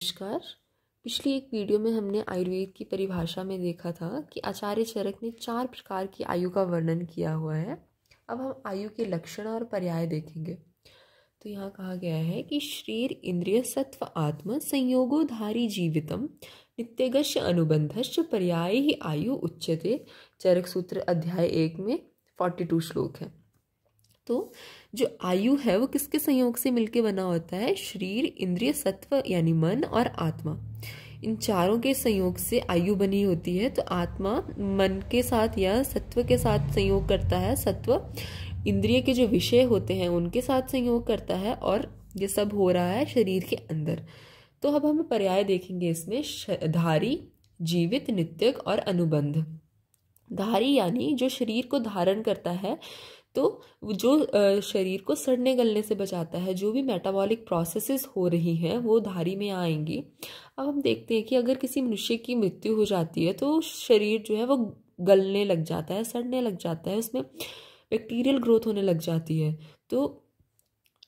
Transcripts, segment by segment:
नमस्कार। पिछली एक वीडियो में हमने आयुर्वेद की परिभाषा में देखा था कि आचार्य चरक ने 4 प्रकार की आयु का वर्णन किया हुआ है। अब हम आयु के लक्षण और पर्याय देखेंगे। तो यहाँ कहा गया है कि शरीर इंद्रिय सत्व आत्म संयोगो धारी जीवितम नित्यगश्य अनुबंधश्च पर्याय ही आयु उच्यते। चरक सूत्र अध्याय 1 में 42 श्लोक है। तो जो आयु है वो किसके संयोग से मिलके बना होता है? शरीर इंद्रिय सत्व यानी मन और आत्मा, इन चारों के संयोग से आयु बनी होती है। तो आत्मा मन के साथ या सत्व के साथ संयोग करता है, सत्व इंद्रिय के जो विषय होते हैं उनके साथ संयोग करता है, और ये सब हो रहा है शरीर के अंदर। तो अब हम पर्याय देखेंगे इसमें। धारी, जीवित, नित्यक और अनुबंध। धारी यानी जो शरीर को धारण करता है, तो जो शरीर को सड़ने गलने से बचाता है, जो भी मेटाबॉलिक प्रोसेसेस हो रही हैं वो धारी में आएंगी। अब हम देखते हैं कि अगर किसी मनुष्य की मृत्यु हो जाती है तो शरीर जो है वो गलने लग जाता है, सड़ने लग जाता है, उसमें बैक्टीरियल ग्रोथ होने लग जाती है। तो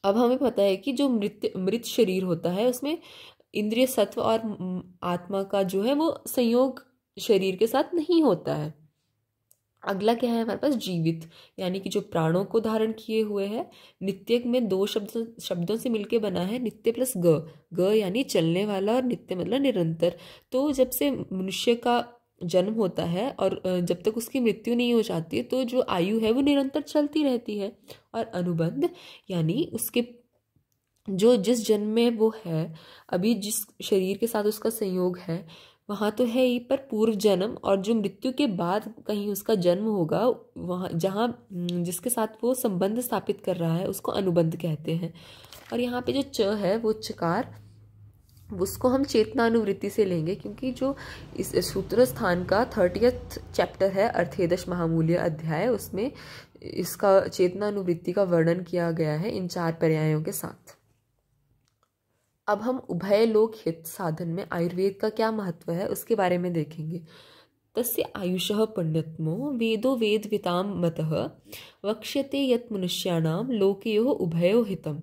अब हमें पता है कि जो मृत शरीर होता है उसमें इंद्रिय सत्व और आत्मा का जो है वो संयोग शरीर के साथ नहीं होता है। अगला क्या है हमारे पास? जीवित यानी कि जो प्राणों को धारण किए हुए है। नित्यक में 2 शब्दों से मिलके बना है, नित्य प्लस ग यानी चलने वाला और नित्य मतलब निरंतर। तो जब से मनुष्य का जन्म होता है और जब तक उसकी मृत्यु नहीं हो जाती तो जो आयु है वो निरंतर चलती रहती है। और अनुबंध यानी उसके जो जिस जन्म में वो है, अभी जिस शरीर के साथ उसका संयोग है वहाँ तो है ही, पर पूर्व जन्म और जो मृत्यु के बाद कहीं उसका जन्म होगा, वहाँ जहाँ जिसके साथ वो संबंध स्थापित कर रहा है उसको अनुबंध कहते हैं। और यहाँ पे जो च है वो चकार, उसको हम चेतनानुवृत्ति से लेंगे, क्योंकि जो इस सूत्र स्थान का 30th चैप्टर है अर्थेदश महामूल्य अध्याय, उसमें इसका चेतनानुवृत्ति का वर्णन किया गया है इन 4 पर्यायों के साथ। अब हम उभय लोक हित साधन में आयुर्वेद का क्या महत्व है उसके बारे में देखेंगे। तस्य आयुषः पुण्यत्मो वेदो वेदविताम मतः वक्ष्यते यत् मनुष्याणाम लोकयोः उभयोः हितम।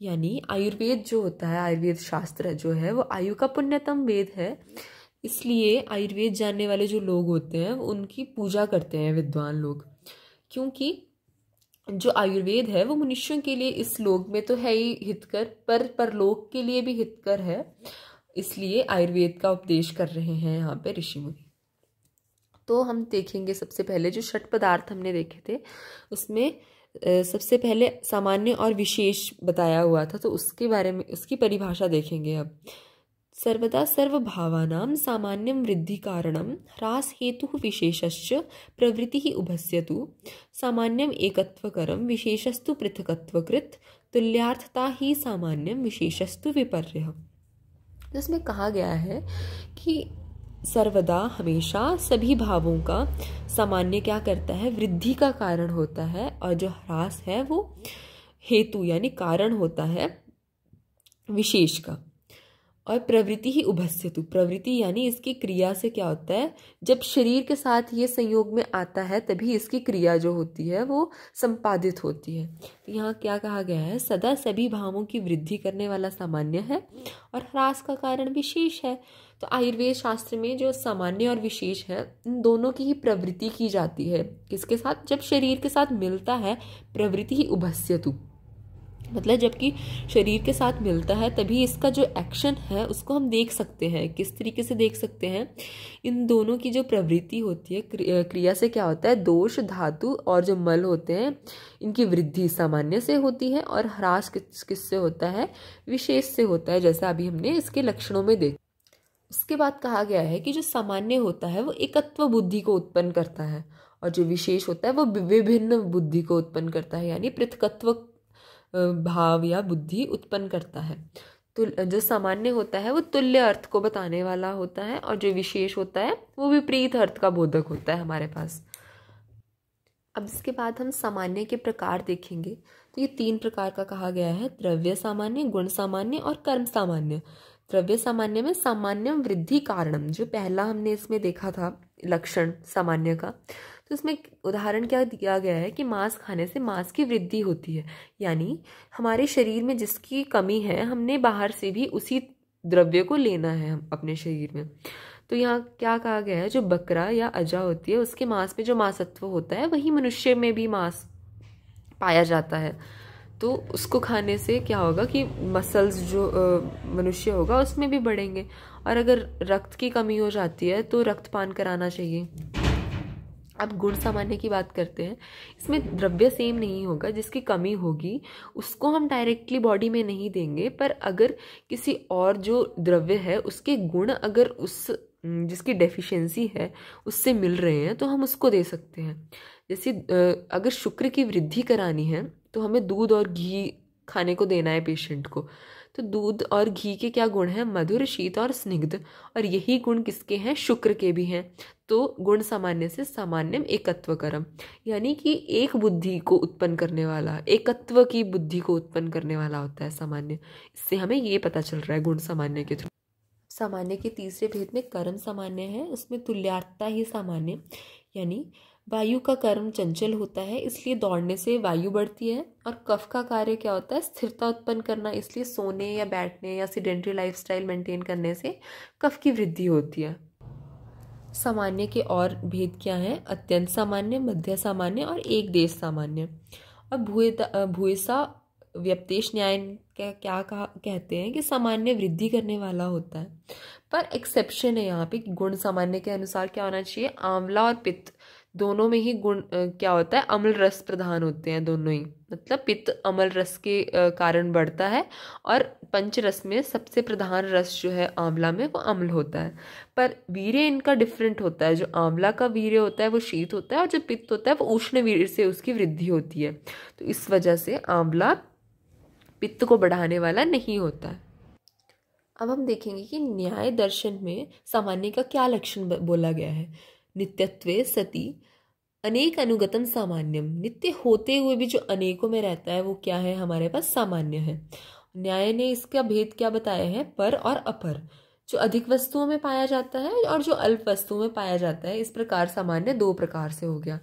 यानी आयुर्वेद जो होता है, आयुर्वेद शास्त्र जो है वो आयु का पुण्यतम वेद है। इसलिए आयुर्वेद जानने वाले जो लोग होते हैं उनकी पूजा करते हैं विद्वान लोग, क्योंकि जो आयुर्वेद है वो मनुष्यों के लिए इस लोक में तो है ही हितकर, पर परलोक के लिए भी हितकर है। इसलिए आयुर्वेद का उपदेश कर रहे हैं यहाँ पे ऋषि मुनि। तो हम देखेंगे सबसे पहले जो 6 पदार्थ हमने देखे थे उसमें सबसे पहले सामान्य और विशेष बताया हुआ था, तो उसके बारे में उसकी परिभाषा देखेंगे। अब सर्वदा सर्वभावानां सामान्यं वृद्धि कारणं ह्रास हेतुः विशेषश्च प्रवृत्तिः उभस्यतु सामान्यम् एकत्वकरं विशेषस्तु पृथकत्वकृत तुल्यार्थता ही सामान्यं विशेषस्तु विपर्यः। जिसमें कहा गया है कि सर्वदा हमेशा सभी भावों का सामान्य क्या करता है? वृद्धि का कारण होता है, और जो ह्रास है वो हेतु यानी कारण होता है विशेष का। और प्रवृत्ति ही उभस्यतु, प्रवृत्ति यानी इसकी क्रिया से क्या होता है? जब शरीर के साथ ये संयोग में आता है तभी इसकी क्रिया जो होती है वो संपादित होती है। तो यहाँ क्या कहा गया है? सदा सभी भावों की वृद्धि करने वाला सामान्य है और ह्रास का कारण विशेष है। तो आयुर्वेद शास्त्र में जो सामान्य और विशेष है इन दोनों की ही प्रवृत्ति की जाती है। किसके साथ? जब शरीर के साथ मिलता है, प्रवृत्ति ही उभस्यतु मतलब जबकि शरीर के साथ मिलता है तभी इसका जो एक्शन है उसको हम देख सकते हैं। किस तरीके से देख सकते हैं? इन दोनों की जो प्रवृत्ति होती है, क्रिया से क्या होता है? दोष, धातु और जो मल होते हैं इनकी वृद्धि सामान्य से होती है, और ह्रास किससे होता है? विशेष से होता है, जैसा अभी हमने इसके लक्षणों में देखा। उसके बाद कहा गया है कि जो सामान्य होता है वो एकत्व बुद्धि को उत्पन्न करता है, और जो विशेष होता है वो विभिन्न बुद्धि को उत्पन्न करता है, यानी पृथकत्व भाव या बुद्धि उत्पन्न करता है। तो जो सामान्य होता है वो तुल्य अर्थ को बताने वाला होता है, और जो विशेष होता है वो विपरीत अर्थ का बोधक होता है हमारे पास। अब इसके बाद हम सामान्य के प्रकार देखेंगे। तो ये 3 प्रकार का कहा गया है: द्रव्य सामान्य, गुण सामान्य और कर्म सामान्य। द्रव्य सामान्य में सामान्यम वृद्धि कारणम, जो पहला हमने इसमें देखा था लक्षण सामान्य का, तो इसमें उदाहरण क्या दिया गया है कि मांस खाने से मांस की वृद्धि होती है। यानी हमारे शरीर में जिसकी कमी है हमने बाहर से भी उसी द्रव्य को लेना है हम अपने शरीर में। तो यहाँ क्या कहा गया है, जो बकरा या अजा होती है उसके मांस में जो मांसत्व होता है वही मनुष्य में भी मांस पाया जाता है। तो उसको खाने से क्या होगा कि मसल्स जो मनुष्य होगा उसमें भी बढ़ेंगे। और अगर रक्त की कमी हो जाती है तो रक्तपान कराना चाहिए। अब गुण सामान्य की बात करते हैं। इसमें द्रव्य सेम नहीं होगा, जिसकी कमी होगी उसको हम डायरेक्टली बॉडी में नहीं देंगे, पर अगर किसी और जो द्रव्य है उसके गुण अगर उस जिसकी डेफिशिएंसी है उससे मिल रहे हैं तो हम उसको दे सकते हैं। जैसे अगर शुक्र की वृद्धि करानी है तो हमें दूध और घी खाने को देना है पेशेंट को। तो दूध और घी के क्या गुण हैं, मधुर, शीत और स्निग्ध, और यही गुण किसके हैं, शुक्र के भी हैं। तो गुण सामान्य से सामान्यम एकत्वकरम, यानी कि एक बुद्धि को उत्पन्न करने वाला, एकत्व की बुद्धि को उत्पन्न करने वाला होता है सामान्य। इससे हमें ये पता चल रहा है गुण सामान्य के थ्रू। सामान्य के तीसरे भेद में कर्म सामान्य है, उसमें तुल्यार्थता ही सामान्य, यानी वायु का कर्म चंचल होता है इसलिए दौड़ने से वायु बढ़ती है, और कफ का कार्य क्या होता है, स्थिरता उत्पन्न करना, इसलिए सोने या बैठने या सीडेंटरी लाइफस्टाइल मेंटेन करने से कफ की वृद्धि होती है। सामान्य के और भेद क्या हैं, अत्यंत सामान्य, मध्य सामान्य और एक देश सामान्य। और भूयसा व्यपदेश न्याय क्या कहते हैं कि सामान्य वृद्धि करने वाला होता है, पर एक्सेप्शन है यहाँ पे कि गुण सामान्य के अनुसार क्या होना चाहिए, आंवला और पित्त दोनों में ही गुण क्या होता है, अम्ल रस प्रधान होते हैं दोनों ही, मतलब पित्त अम्ल रस के कारण बढ़ता है, और पंच रस में सबसे प्रधान रस जो है आंवला में वो अम्ल होता है। पर वीर्य इनका डिफरेंट होता है, जो आंवला का वीर्य होता है वो शीत होता है और जो पित्त होता है वो उष्ण वीर्य से उसकी वृद्धि होती है। तो इस वजह से आंवला पित्त को बढ़ाने वाला नहीं होता है। अब हम देखेंगे कि न्याय दर्शन में सामान्य का क्या लक्षण बोला गया है। नित्यत्वे सति अनेक अनुगतम सामान्यम, नित्य होते हुए भी जो अनेकों में रहता है वो क्या है, हमारे पास सामान्य है। न्याय ने इसका भेद क्या बताया है, पर और अपर, जो अधिक वस्तुओं में पाया जाता है और जो अल्प वस्तुओं में पाया जाता है। इस प्रकार सामान्य दो प्रकार से हो गया।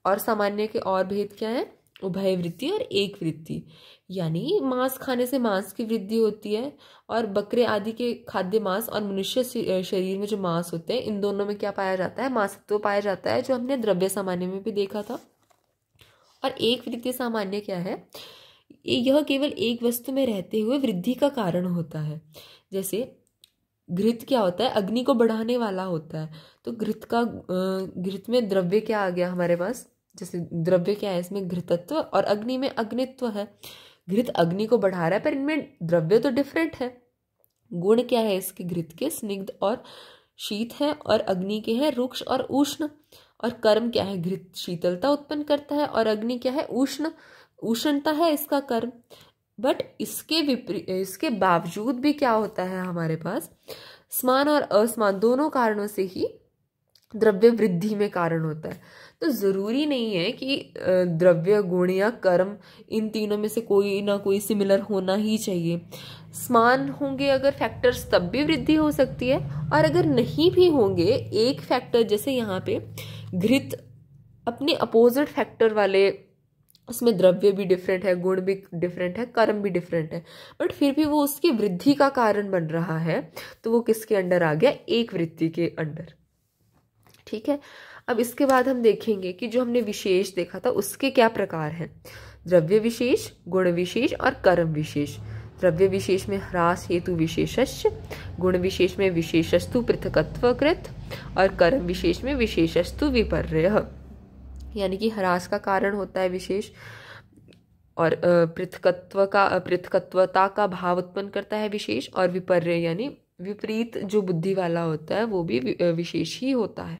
और सामान्य के और भेद क्या है, उभय वृत्ति और एक वृत्ति, यानी मांस खाने से मांस की वृद्धि होती है, और बकरे आदि के खाद्य मांस और मनुष्य शरीर में जो मांस होते हैं इन दोनों में क्या पाया जाता है, मांसत्व पाया जाता है, जो हमने द्रव्य सामान्य में भी देखा था। और एक वृत्ति सामान्य क्या है, यह केवल एक वस्तु में रहते हुए वृद्धि का कारण होता है। जैसे घृत क्या होता है, अग्नि को बढ़ाने वाला होता है। तो घृत में द्रव्य क्या आ गया हमारे पास, जैसे द्रव्य क्या है इसमें, घृतत्व, और अग्नि में अग्नित्व है। घृत अग्नि को बढ़ा रहा है पर इनमें द्रव्य तो डिफरेंट है। गुण क्या है इसके, घृत के स्निग्ध और शीत है, और अग्नि के हैं रुक्ष और उष्ण। और कर्म क्या है, घृत शीतलता उत्पन्न करता है और अग्नि क्या है, उष्णता है इसका कर्म। बट इसके बावजूद भी क्या होता है हमारे पास, समान और असमान दोनों कारणों से ही द्रव्य वृद्धि में कारण होता है। तो जरूरी नहीं है कि द्रव्य, गुण या कर्म इन तीनों में से कोई ना कोई सिमिलर होना ही चाहिए। समान होंगे अगर फैक्टर्स तब भी वृद्धि हो सकती है, और अगर नहीं भी होंगे एक फैक्टर, जैसे यहाँ पे घृत अपने अपोजिट फैक्टर वाले, उसमें द्रव्य भी डिफरेंट है, गुण भी डिफरेंट है, कर्म भी डिफरेंट है, बट फिर भी वो उसकी वृद्धि का कारण बन रहा है, तो वो किसके अंडर आ गया, एक वृत्ति के अंडर। ठीक है। अब इसके बाद हम देखेंगे कि जो हमने विशेष देखा था उसके क्या प्रकार हैं, द्रव्य विशेष, गुण विशेष और कर्म विशेष। द्रव्य विशेष में ह्रास हेतु विशेषस्य, गुण विशेष में विशेषस्तु पृथकत्वकृत, और कर्म विशेष में विशेषस्तु विपर्यय, यानी कि ह्रास का कारण होता है विशेष, और पृथकत्वता का भाव उत्पन्न करता है विशेष, और विपर्यय यानी विपरीत जो बुद्धि वाला होता है वो भी विशेष ही होता है।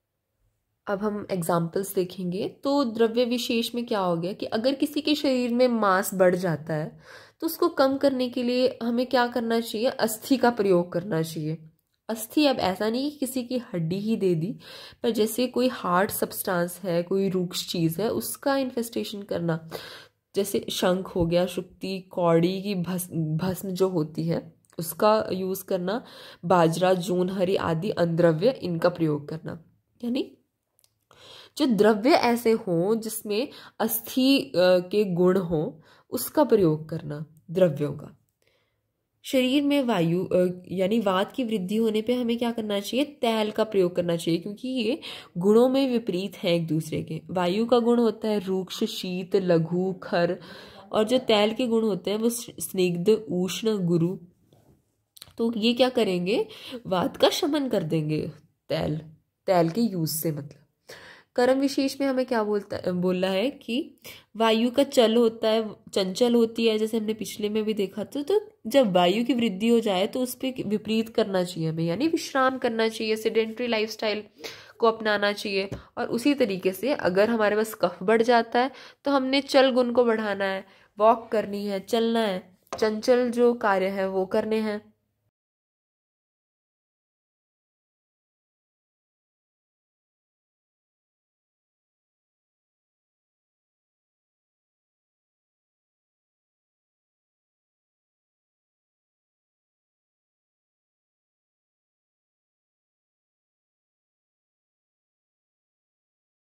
अब हम एग्जाम्पल्स देखेंगे। तो द्रव्य विशेष में क्या हो गया कि अगर किसी के शरीर में मांस बढ़ जाता है तो उसको कम करने के लिए हमें क्या करना चाहिए, अस्थि का प्रयोग करना चाहिए। अस्थि अब ऐसा नहीं कि किसी की हड्डी ही दे दी, पर जैसे कोई हार्ड सब्सटेंस है, कोई रूक्ष चीज़ है, उसका इन्फेस्टेशन करना, जैसे शंख हो गया, शुक्ति, कौड़ी की भस्म जो होती है उसका यूज़ करना, बाजरा, जून, हरी आदि अनद्रव्य इनका प्रयोग करना, यानी जो द्रव्य ऐसे हों जिसमें अस्थि के गुण हो उसका प्रयोग करना द्रव्यों का। शरीर में वायु यानी वात की वृद्धि होने पे हमें क्या करना चाहिए, तैल का प्रयोग करना चाहिए, क्योंकि ये गुणों में विपरीत हैं एक दूसरे के। वायु का गुण होता है रूक्ष, शीत, लघु, खर, और जो तैल के गुण होते हैं वो स्निग्ध, उष्ण, गुरु। तो ये क्या करेंगे, वात का शमन कर देंगे तैल, तैल के यूज से। मतलब कर्म विशेष में हमें क्या बोला है कि वायु का चल होता है, चंचल होती है, जैसे हमने पिछले में भी देखा था। तो जब वायु की वृद्धि हो जाए तो उस पर विपरीत करना चाहिए हमें, यानी विश्राम करना चाहिए, सेडेंट्री लाइफस्टाइल को अपनाना चाहिए। और उसी तरीके से अगर हमारे पास कफ बढ़ जाता है तो हमने चल गुण को बढ़ाना है, वॉक करनी है, चलना है, चंचल जो कार्य है वो करने हैं।